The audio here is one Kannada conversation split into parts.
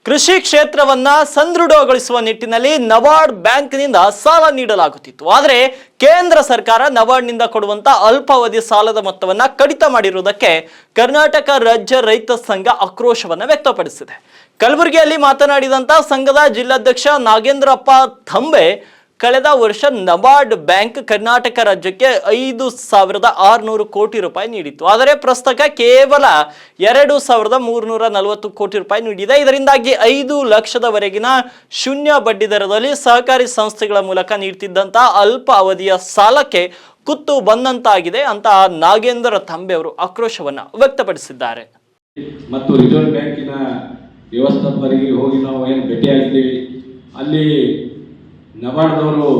ಕೃಷಿ ಕ್ಷೇತ್ರವನ್ನ ಸದೃಢಗೊಳಿಸುವ ನಿಟ್ಟಿನಲ್ಲಿ ನಬಾರ್ಡ್ ಬ್ಯಾಂಕ್ನಿಂದ ಸಾಲ ನೀಡಲಾಗುತ್ತಿತ್ತು. ಆದರೆ ಕೇಂದ್ರ ಸರ್ಕಾರ ನಬಾರ್ಡ್ನಿಂದ ಕೊಡುವಂತ ಅಲ್ಪಾವಧಿ ಸಾಲದ ಮೊತ್ತವನ್ನ ಕಡಿತ ಮಾಡಿರುವುದಕ್ಕೆ ಕರ್ನಾಟಕ ರಾಜ್ಯ ರೈತ ಸಂಘ ಆಕ್ರೋಶವನ್ನ ವ್ಯಕ್ತಪಡಿಸಿದೆ. ಕಲಬುರಗಿಯಲ್ಲಿ ಮಾತನಾಡಿದಂತ ಸಂಘದ ಜಿಲ್ಲಾಧ್ಯಕ್ಷ ನಾಗೇಂದ್ರಪ್ಪ ಥಂಬೆ, ಕಳೆದ ವರ್ಷ ನಬಾರ್ಡ್ ಬ್ಯಾಂಕ್ ಕರ್ನಾಟಕ ರಾಜ್ಯಕ್ಕೆ 5,600 ಕೋಟಿ ರೂಪಾಯಿ ನೀಡಿತ್ತು. ಆದರೆ ಪ್ರಸ್ತುತ ಕೇವಲ 2,340 ಕೋಟಿ ರೂಪಾಯಿ ನೀಡಿದೆ. ಇದರಿಂದಾಗಿ 5 ಲಕ್ಷದವರೆಗಿನ ಶೂನ್ಯ ಬಡ್ಡಿ ದರದಲ್ಲಿ ಸಹಕಾರಿ ಸಂಸ್ಥೆಗಳ ಮೂಲಕ ನೀಡುತ್ತಿದ್ದಂತ ಅಲ್ಪ ಅವಧಿಯ ಸಾಲಕ್ಕೆ ಕುತ್ತು ಬಂದಂತಾಗಿದೆ ಅಂತ ನಾಗೇಂದ್ರ ಥಂಬೆ ಅವರು ಆಕ್ರೋಶವನ್ನ ವ್ಯಕ್ತಪಡಿಸಿದ್ದಾರೆ. ಮತ್ತು ರಿಸರ್ವ್ ಬ್ಯಾಂಕಿನ ವ್ಯವಸ್ಥಾಪಕರಿಗೆ ಹೋಗಿ ನಾವು ಏನು ಭೇಟಿಯಾಗಿದ್ದೀವಿ. ಅಲ್ಲಿ ನಬಾರ್ಡ್ದವರು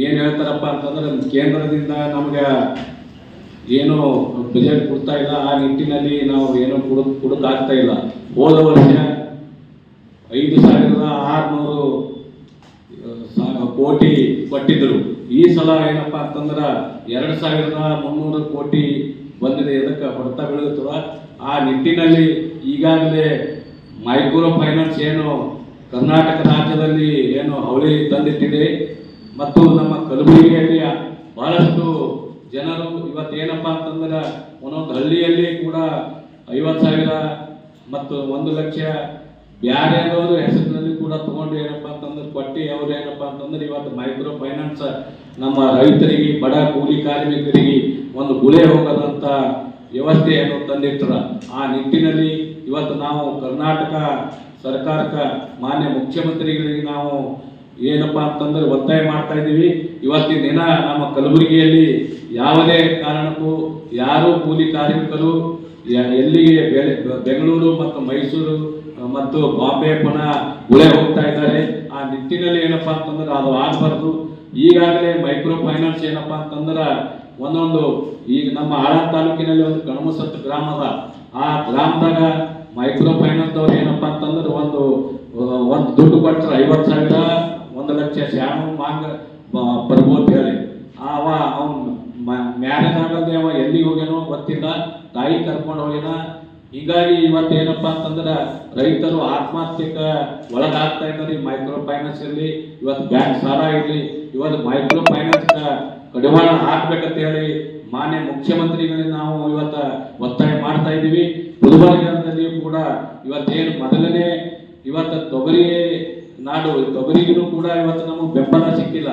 ಏನು ಹೇಳ್ತಾರಪ್ಪ ಅಂತಂದ್ರೆ, ಕೇಂದ್ರದಿಂದ ನಮಗೆ ಏನು ಬಜೆಟ್ ಕೊಡ್ತಾ ಇಲ್ಲ, ಆ ನಿಟ್ಟಿನಲ್ಲಿ ನಾವು ಏನೋ ಕೊಡೋಕ್ಕಾಗ್ತಾ ಇಲ್ಲ. ಹೋದ ವರ್ಷ 5,600 ಕೋಟಿ ಕೊಟ್ಟಿದ್ದರು. ಈ ಸಲ ಏನಪ್ಪ ಅಂತಂದ್ರೆ 2,300 ಕೋಟಿ ಬಂದಿದೆ. ಇದಕ್ಕೆ ಹೊಡೆತ ಬೀಳುತ್ತವ. ಆ ನಿಟ್ಟಿನಲ್ಲಿ ಈಗಾಗಲೇ ಮೈಕ್ರೋ ಫೈನಾನ್ಸ್ ಏನು ಕರ್ನಾಟಕ ರಾಜ್ಯದಲ್ಲಿ ಏನು ಅವಳಿ ತಂದಿಟ್ಟಿದೆ ಮತ್ತು ನಮ್ಮ ಕಲಬುರಗಿಯಲ್ಲಿ ಬಹಳಷ್ಟು ಜನರು ಇವತ್ತೇನಪ್ಪ ಅಂತಂದ್ರೆ ಒಂದೊಂದು ಹಳ್ಳಿಯಲ್ಲಿ ಕೂಡ 50,000 ಮತ್ತು 1 ಲಕ್ಷ ಬ್ಯಾರೆದವರು ಹೆಸರಿನಲ್ಲಿ ಕೂಡ ತಗೊಂಡು ಏನಪ್ಪ ಅಂತಂದ್ರೆ ಕೊಟ್ಟು ಅವ್ರು ಏನಪ್ಪ ಅಂತಂದ್ರೆ ಇವತ್ತು ಮೈಕ್ರೋ ಫೈನಾನ್ಸ್ ನಮ್ಮ ರೈತರಿಗೆ, ಬಡ ಕೂಲಿ ಕಾರ್ಮಿಕರಿಗೆ ಒಂದು ಗುಳೆ ಹೋಗದಂತ ವ್ಯವಸ್ಥೆಯನ್ನು ತಂದಿಟ್ಟರ. ಆ ನಿಟ್ಟಿನಲ್ಲಿ ಇವತ್ತು ನಾವು ಕರ್ನಾಟಕ ಸರ್ಕಾರಕ್ಕೆ, ಮಾನ್ಯ ಮುಖ್ಯಮಂತ್ರಿಗಳಿಗೆ ನಾವು ಏನಪ್ಪ ಅಂತಂದ್ರೆ ಒತ್ತಾಯ ಮಾಡ್ತಾ ಇದ್ದೀವಿ. ಇವತ್ತಿನ ದಿನ ನಮ್ಮ ಕಲಬುರಗಿಯಲ್ಲಿ ಯಾವುದೇ ಕಾರಣಕ್ಕೂ ಯಾರೂ ಕೂಲಿ ಕಾರ್ಮಿಕರು ಎಲ್ಲಿಗೆ ಬೆಂಗಳೂರು ಮತ್ತು ಮೈಸೂರು ಮತ್ತು ಬಾಂಬೆ ಪುನಃ ಗುಳೆ ಹೋಗ್ತಾ ಇದ್ದಾರೆ. ಆ ನಿಟ್ಟಿನಲ್ಲಿ ಏನಪ್ಪ ಅಂತಂದ್ರೆ ಅದು ಆಗಬಾರ್ದು. ಈಗಾಗಲೇ ಮೈಕ್ರೋ ಫೈನಾನ್ಸ್ ಏನಪ್ಪ ಅಂತಂದ್ರೆ ಒಂದೊಂದು ಈಗ ನಮ್ಮ ಆಳಂದ ತಾಲೂಕಿನಲ್ಲಿ ಒಂದು ಕಣಮಸತ್ತು ಗ್ರಾಮ ಅದ. ಆ ಗ್ರಾಮದಾಗ ಮೈಕ್ರೋ ಫೈನಾನ್ಸ್ ಅವ್ರು ಏನಪ್ಪ ಅಂತಂದ್ರೆ ಒಂದು ದುಡ್ಡು ಕೊಟ್ಟರೆ 50,000, 1 ಲಕ್ಷ ಶಾಣ ಮಾಂಗ ಬರ್ಬೋ ಅಂತ ಹೇಳಿ ಅವ್ನು ಮ್ಯಾರೇಜ್ ಆಗಲ್ದೆ ಅವ ಎಲ್ಲಿಗೆ ಹೋಗ್ಯಾನೋ ಗೊತ್ತಿಲ್ಲ, ತಾಯಿ ಕರ್ಕೊಂಡು ಹೋಗ್ಯಾನ. ಹೀಗಾಗಿ ಇವತ್ತೇನಪ್ಪ ಅಂತಂದ್ರೆ ರೈತರು ಆತ್ಮಹತ್ಯೆಗೆ ಒಳಗಾಗ್ತಾ ಇದ್ದಾರೆ. ಈ ಮೈಕ್ರೋ ಫೈನಾನ್ಸ್ ಇರಲಿ, ಇವತ್ತು ಬ್ಯಾಂಕ್ ಸಾಲ ಇರಲಿ, ಇವತ್ತು ಮೈಕ್ರೋ ಫೈನಾನ್ಸ್ ಕಡಿವಾಣ ಹಾಕ್ಬೇಕಂತ ಹೇಳಿ ಮಾನ್ಯ ಮುಖ್ಯಮಂತ್ರಿಗಳಿಗೆ ನಾವು ಇವತ್ತು ಒತ್ತಾಯ ಮಾಡ್ತಾ ಇದ್ದೀವಿ. ಗುಲ್ಬರ್ಗದಲ್ಲಿಯೂ ಕೂಡ ಇವತ್ತೇನು ಮೊದಲನೇ ಇವತ್ತು ತೊಗರಿ ನಾಡು, ತೊಗರಿಗೂ ಕೂಡ ಇವತ್ತು ನಮಗೆ ಬೆಂಬಲ ಸಿಕ್ಕಿಲ್ಲ.